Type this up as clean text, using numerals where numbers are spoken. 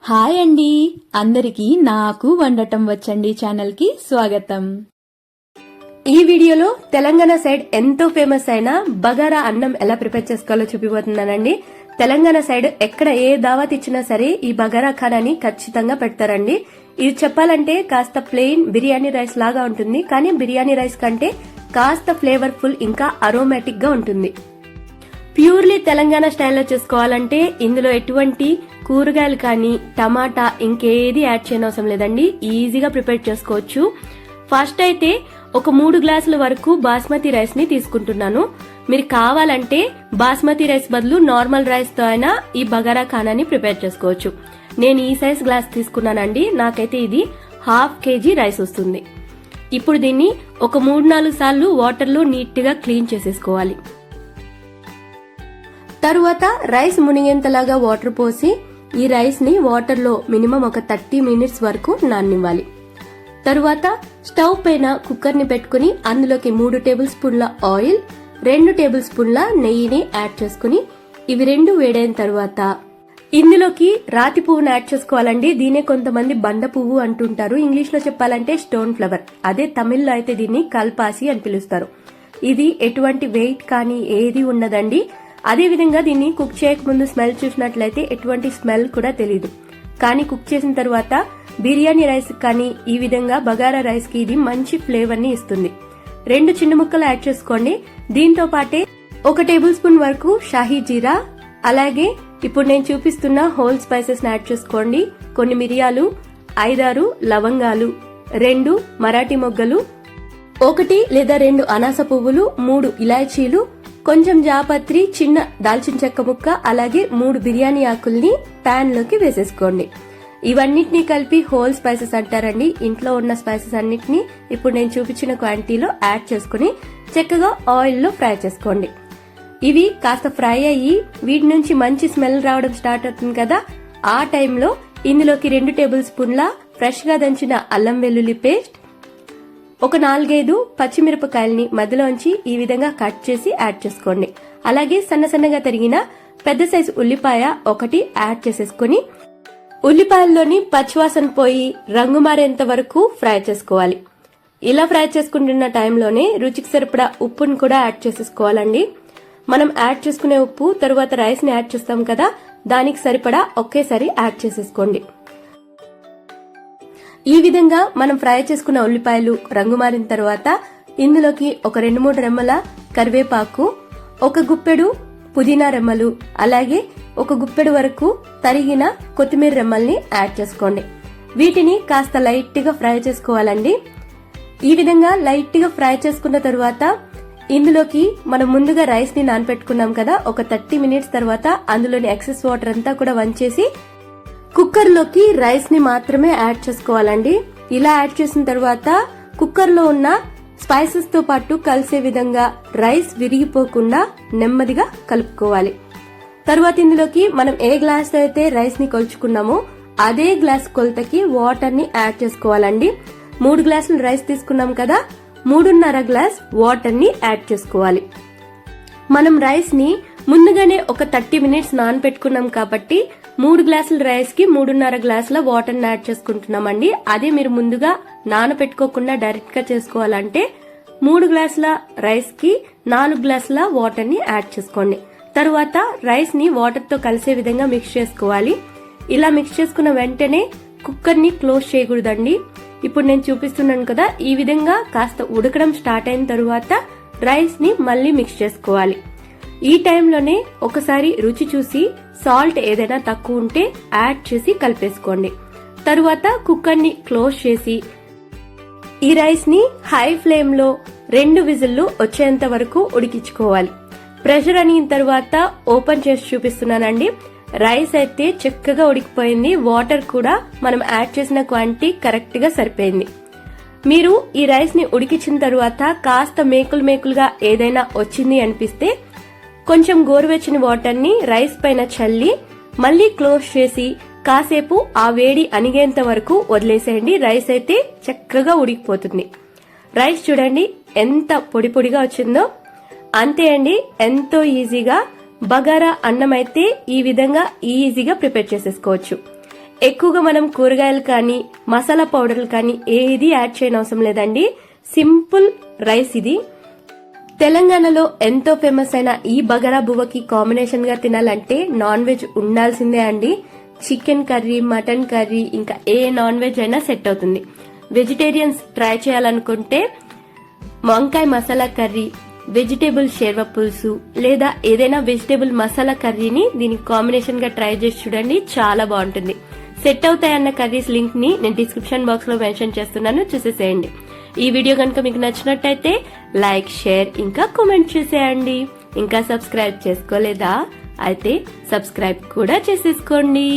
Hi అండి, అందరికీ నాకు వండటం వచ్చండి ఛానల్ కి స్వాగతం. ఈ వీడియోలో తెలంగాణ సైడ్ ఎంతో ఫేమస్ అయిన బగారా అన్నం ఎలా ప్రిపేర్ చేసుకోవాలో చూపిపోతున్నానండి. తెలంగాణ సైడ్ ఎక్కడ ఏ దావత్ ఇచ్చినా సరే ఈ బగారా ఖానాని ఖచ్చితంగా పెడతారండి. ఇది చెప్పాలంటే కాస్త ప్లెయిన్ బిర్యానీ రైస్ లాగా ఉంటుంది, కానీ బిర్యానీ రైస్ కంటే కాస్త ఫ్లేవర్ఫుల్ ఇంకా అరోమాటిక్ గా ఉంటుంది. ప్యూర్లీ తెలంగాణ స్టైల్లో చేసుకోవాలంటే ఇందులో ఎటువంటి కూరగాయలు కానీ టమాటా ఇంకేది యాడ్ చేయనవసరం లేదండి. ఈజీగా ప్రిపేర్ చేసుకోవచ్చు. ఫస్ట్ అయితే ఒక 3 గ్లాసుల వరకు బాస్మతి రైస్ ని తీసుకుంటున్నాను. మీరు కావాలంటే బాస్మతి రైస్ బదులు నార్మల్ రైస్ తో అయినా ఈ బగారా ఖానాని ప్రిపేర్ చేసుకోవచ్చు. నేను ఈ సైజ్ గ్లాస్ తీసుకున్నానండి. నాకైతే ఇది 1/2 kg రైస్ వస్తుంది. ఇప్పుడు దీన్ని ఒక 3-4 సార్లు వాటర్ లో నీట్ గా క్లీన్ చేసేసుకోవాలి. తరువాత రైస్ మునిగేంతలాగా వాటర్ పోసి ఈ రైస్ ని వాటర్ లో మినిమం ఒక 30 మినిట్స్ వరకు నాననివ్వాలి. తరువాత స్టవ్ పైన కుక్కర్ ని పెట్టుకుని అందులోకి 3 టేబుల్ స్పూన్ల ఆయిల్, 2 టేబుల్ స్పూన్ల నెయ్యిని యాడ్ చేసుకుని ఇవి 2 వేడైన తర్వాత ఇందులోకి రాతి పువ్వును యాడ్ చేసుకోవాలండి. దీనే కొంతమంది బండ పువ్వు అంటుంటారు. ఇంగ్లీష్ లో చెప్పాలంటే స్టోన్ ఫ్లవర్, అదే తమిళ్లో అయితే దీన్ని కల్పాసి అని పిలుస్తారు. ఇది ఎటువంటి వెయిట్ కానీ ఏది ఉండదండి. అదే విధంగా దీన్ని కుక్ చేయక ముందు స్మెల్ చూసినట్లయితే ఎటువంటి స్మెల్ కూడా తెలియదు, కానీ కుక్ చేసిన తర్వాత బిర్యానీ రైస్ కానీ ఈ విధంగా బగారా రైస్ కి ఇది మంచి ఫ్లేవర్ ని ఇస్తుంది. 2 చిన్న ముక్కలు యాడ్ చేసుకోండి. దీంతో పాటే 1 టేబుల్ స్పూన్ వరకు షాహీ జీరా, అలాగే ఇప్పుడు నేను చూపిస్తున్న హోల్ స్పైసెస్ యాడ్ చేసుకోండి. కొన్ని మిరియాలు, 5-6 లవంగాలు, 2 మరాఠీ మొగ్గలు, 1 లేదా 2 అనాస పువ్వులు, 3 ఇలాచీలు, కొంచెం జాపత్రి, చిన్న దాల్చిన చెక్క ముక్క, అలాగే 3 బిర్యానీ ఆకుల్ని పాన్ లోకి వేసేసుకోండి. ఇవన్నిటిని కలిపి హోల్ స్పైసెస్ అంటారండి. ఇంట్లో ఉన్న స్పైసెస్ అన్నిటిని ఇప్పుడు నేను చూపించిన క్వాంటిటీలో యాడ్ చేసుకుని చక్కగా ఆయిల్ లో ఫ్రై చేసుకోండి. ఇవి కాస్త ఫ్రై అయ్యి వీటి నుంచి మంచి స్మెల్ రావడం స్టార్ట్ అవుతుంది కదా, ఆ టైంలో ఇందులోకి 2 టేబుల్ స్పూన్ల ఫ్రెష్ గా దంచిన అల్లం వెల్లుల్లి పేస్ట్, ఒక 4-5 పచ్చిమిరపకాయల్ని మధ్యలోంచి ఈ విధంగా కట్ చేసి యాడ్ చేసుకోండి. అలాగే సన్నగా తరిగిన పెద్ద సైజు ఉల్లిపాయ 1 యాడ్ చేసేసుకుని ఉల్లిపాయల్లోని పచ్చివాసన పోయి రంగు మారేంత వరకు ఫ్రై చేసుకోవాలి. ఇలా ఫ్రై చేసుకుంటున్న టైంలోనే రుచికి సరిపడా ఉప్పును కూడా యాడ్ చేసేసుకోవాలండి. మనం యాడ్ చేసుకునే ఉప్పు తరువాత రైస్ ని యాడ్ చేస్తాం కదా, దానికి సరిపడా ఒకేసారి యాడ్ చేసేసుకోండి. ఈ విధంగా మనం ఫ్రై చేసుకున్న ఉల్లిపాయలు రంగు మారిన తర్వాత ఇందులోకి ఒక 2-3 రెమ్మల కరివేపాకు, 1 గుప్పెడు పుదీనా రెమ్మలు, అలాగే 1 గుప్పెడు వరకు తరిగిన కొత్తిమీర రెమ్మల్ని యాడ్ చేసుకోండి. వీటిని కాస్త లైట్ గా ఫ్రై చేసుకోవాలండి. ఈ విధంగా లైట్ గా ఫ్రై చేసుకున్న తర్వాత ఇందులోకి మనం ముందుగా రైస్ ని నానపెట్టుకున్నాం కదా, ఒక 30 మినిట్స్ తర్వాత అందులోని ఎక్సెస్ వాటర్ అంతా కూడా వంచేసి కుక్కర్ లోకి రైస్ ని మాత్రమే యాడ్ చేసుకోవాలండి. ఇలా యాడ్ చేసిన తర్వాత కుక్కర్ లో ఉన్న స్పైసెస్ తో పాటు కలిసే విధంగా రైస్ విరిగిపోకుండా నెమ్మదిగా కలుపుకోవాలి. తర్వాత ఇందులోకి మనం ఏ గ్లాస్ అయితే రైస్ ని కొలుచుకున్నామో అదే గ్లాస్ కొలతకి వాటర్ ని యాడ్ చేసుకోవాలండి. 3 గ్లాసులు రైస్ తీసుకున్నాం కదా, 3.5 గ్లాస్ వాటర్ ని యాడ్ చేసుకోవాలి. మనం రైస్ ని ముందుగానే ఒక 30 మినిట్స్ నానపెట్టుకున్నాం కాబట్టి 3 గ్లాసుల రైస్ కి 3.5 గ్లాసుల వాటర్ ని యాడ్ చేసుకుంటున్నామండి. అదే మీరు ముందుగా నానపెట్టుకోకుండా డైరెక్ట్ గా చేసుకోవాలంటే 3 గ్లాసుల రైస్ కి 4 గ్లాసుల వాటర్ ని యాడ్ చేసుకోండి. తరువాత రైస్ ని వాటర్ తో కలిసే విధంగా మిక్స్ చేసుకోవాలి. ఇలా మిక్స్ చేసుకున్న వెంటనే కుక్కర్ ని క్లోజ్ చేయకూడదండి. ఇప్పుడు నేను చూపిస్తున్నాను కదా, ఈ విధంగా కాస్త ఉడకడం స్టార్ట్ అయిన తరువాత రైస్ ని మళ్ళీ మిక్స్ చేసుకోవాలి. ఈ టైంలోనే ఒకసారి రుచి చూసి సాల్ట్ ఏదైనా తక్కువ ఉంటే యాడ్ చేసి కలిపేసుకోండి. తరువాత కుక్కర్ ని క్లోజ్ చేసి ఈ రైస్ ని హై ఫ్లేమ్ లో 2 విజిల్లు వచ్చేంత వరకు ఉడికించుకోవాలి. ప్రెషర్ అనిన తర్వాత ఓపెన్ చేసి చూపిస్తున్నానండి. రైస్ అయితే చక్కగా ఉడికిపోయింది. వాటర్ కూడా మనం యాడ్ చేసిన క్వాంటిటీ కరెక్ట్ గా సరిపోయింది. మీరు ఈ రైస్ ని ఉడికించిన తరువాత కాస్త మేకులుగా ఏదైనా వచ్చింది అనిపిస్తే కొంచెం గోరువెచ్చని వాటర్ ని రైస్ పైన చల్లి మళ్ళీ క్లోజ్ చేసి కాసేపు ఆ వేడి అణిగేంత వరకు వదిలేసేయండి. రైస్ అయితే చక్కగా ఉడికిపోతుంది. రైస్ చూడండి ఎంత పొడి పొడిగా వచ్చిందో. అంతే అండి, ఎంతో ఈజీగా బగారా అన్నం అయితే ఈ విధంగా ఈజీగా ప్రిపేర్ చేసేసుకోవచ్చు. ఎక్కువగా మనం కూరగాయలు కానీ మసాలా పౌడర్లు కానీ ఏది యాడ్ చేయనవసరం లేదండి. సింపుల్ రైస్ ఇది. తెలంగాణలో ఎంతో ఫేమస్ అయిన ఈ బగారా బువ్వకి కాంబినేషన్ గా తినాలంటే నాన్ వెజ్ ఉండాల్సిందే అండి. చికెన్ కర్రీ, మటన్ కర్రీ, ఇంకా ఏ నాన్ వెజ్ అయినా సెట్ అవుతుంది. వెజిటేరియన్స్ ట్రై చేయాలనుకుంటే వంకాయ మసాలా కర్రీ, వెజిటేబుల్ షేర్వా పులుసు లేదా ఏదైనా వెజిటేబుల్ మసాలా కర్రీని దీనికి కాంబినేషన్ గా ట్రై చేసి చూడండి, చాలా బాగుంటుంది. సెట్ అవుతాయన్న కర్రీస్ లింక్ ని నేను డిస్క్రిప్షన్ బాక్స్ లో మెన్షన్ చేస్తున్నాను, చూసేసేయండి. ఈ వీడియో కనుక మీకు నచ్చినట్టయితే లైక్, షేర్ ఇంకా కామెంట్ చేసేయండి. ఇంకా సబ్స్క్రైబ్ చేసుకోలేదా? అయితే సబ్స్క్రైబ్ కూడా చేసేసుకోండి.